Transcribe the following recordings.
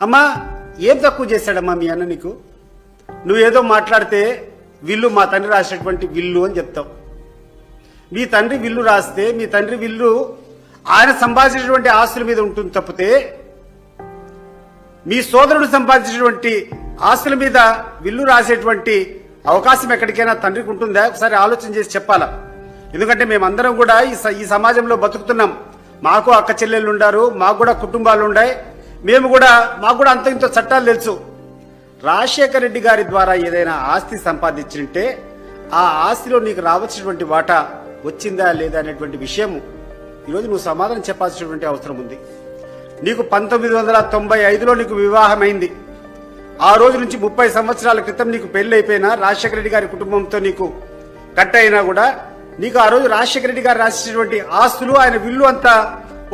అమ్మా ఏం తక్కువ చేశాడమ్మా మీ అన్న నీకు? నువ్వేదో మాట్లాడితే విల్లు మా తండ్రి రాసినటువంటి విల్లు అని చెప్తావు. మీ తండ్రి విల్లు రాస్తే మీ తండ్రి విల్లు ఆయన సంపాదించినటువంటి ఆస్తుల మీద ఉంటుంది తప్పితే మీ సోదరుడు సంపాదించినటువంటి ఆస్తుల మీద విల్లు రాసేటువంటి అవకాశం ఎక్కడికైనా తండ్రికి ఉంటుందా? ఒకసారి ఆలోచన చేసి చెప్పాలా. ఎందుకంటే మేమందరం కూడా ఈ సమాజంలో బతుకుతున్నాం. మాకు అక్క చెల్లెళ్ళు ఉండారు, మాకు కూడా కుటుంబాలు ఉన్నాయి. మాకు కూడా అంత ఇంత చట్టాలు తెలుసు. రాజశేఖర రెడ్డి గారి ద్వారా ఏదైనా ఆస్తి సంపాదించింటే ఆ ఆస్తిలో నీకు రావాల్సినటువంటి వాటా వచ్చిందా లేదా అనేటువంటి విషయం ఈరోజు నువ్వు సమాధానం చెప్పాల్సినటువంటి అవసరం ఉంది. నీకు 1995లో నీకు వివాహమైంది. ఆ రోజు నుంచి 30 సంవత్సరాల క్రితం నీకు పెళ్లి అయిపోయినా రాజశేఖర రెడ్డి గారి కుటుంబంతో నీకు కట్ అయినా కూడా నీకు ఆ రోజు రాజశేఖర రెడ్డి గారు రాసినటువంటి ఆస్తులు ఆయన విల్లు అంతా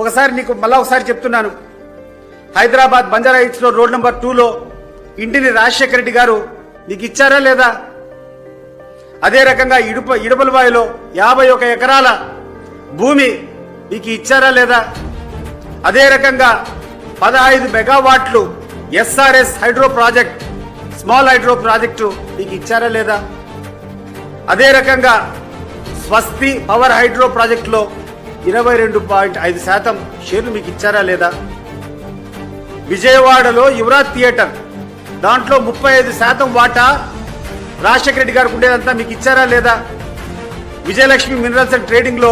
ఒకసారి నీకు మళ్ళా ఒకసారి చెప్తున్నాను. హైదరాబాద్ బంజారా హిల్స్ లో రోడ్ నెంబర్ 2లో ఇంటిని రాజశేఖర రెడ్డి గారు నీకు ఇచ్చారా లేదా? అదే రకంగా ఇడుపలవాయిలో 51 ఎకరాల భూమి నీకు ఇచ్చారా లేదా? అదే రకంగా 15 మెగావాట్లు SRS hydro project, small hydro project నీకు ఇచ్చారా లేదా? అదే రకంగా స్వస్తి పవర్ హైడ్రో ప్రాజెక్టులో 22.5% షేర్లు మీకు ఇచ్చారా లేదా? విజయవాడలో యువరాజ్ థియేటర్ దాంట్లో 35% వాటా రాజశేఖర రెడ్డి గారికి ఉండేదంతా మీకు ఇచ్చారా లేదా? విజయలక్ష్మి మినరల్స్ అండ్ ట్రేడింగ్ లో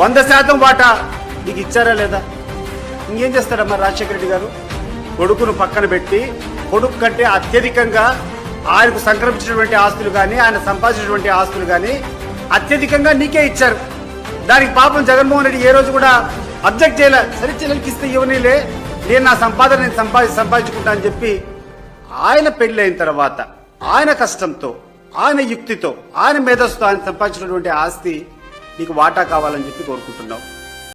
100% వాటా మీకు ఇచ్చారా లేదా? ఇంకేం చేస్తాడమ్మా రాజశేఖర రెడ్డి గారు? కొడుకును పక్కన పెట్టి కొడుకు కంటే అత్యధికంగా ఆయనకు సంక్రమించినటువంటి ఆస్తులు కానీ ఆయన సంపాదించినటువంటి ఆస్తులు కానీ అత్యధికంగా నీకే ఇచ్చారు. దానికి పాపం జగన్మోహన్ రెడ్డి ఏ రోజు కూడా అబ్జెక్ట్ చేయలే. సరే చెల్లెలకి ఇస్తే ఇవ్వనీలే, నేను నా సంపాదన నేను సంపాదించుకుంటా అని చెప్పి ఆయన పెళ్లి అయిన తర్వాత ఆయన కష్టంతో ఆయన యుక్తితో ఆయన మేధస్సుతో ఆయన సంపాదించినటువంటి ఆస్తి నీకు వాటా కావాలని చెప్పి కోరుకుంటున్నావు.